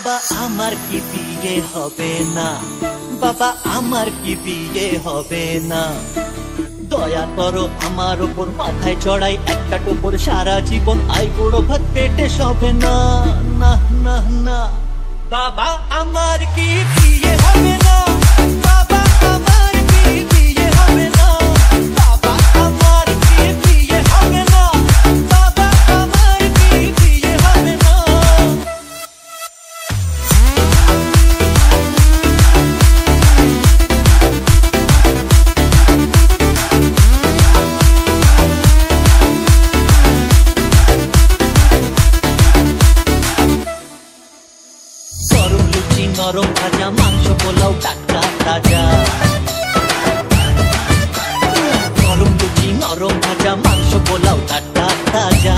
বাবা আমার কি বিয়ে হবে না, বাবা আমার কি বিয়ে হবে না। দয়া করো আমার উপর, মাথায় চড়াই একটা টোপর, সারা জীবন আই বুড়ো ভাত পেটে সবে না। না না না, বাবা আমার কি বিয়ে হবে না, বাবা আমার কি বিয়ে হবে না, বাবা আমার কি বিয়ে হবে না, বাবা আমার কি বিয়ে হবে না। গরম লুচি নরম ভাজা, মাংস পোলাও টাটকা তাজা। গরম লুচি নরম ভাজা, মাংস পোলাও টাটকা তাজা।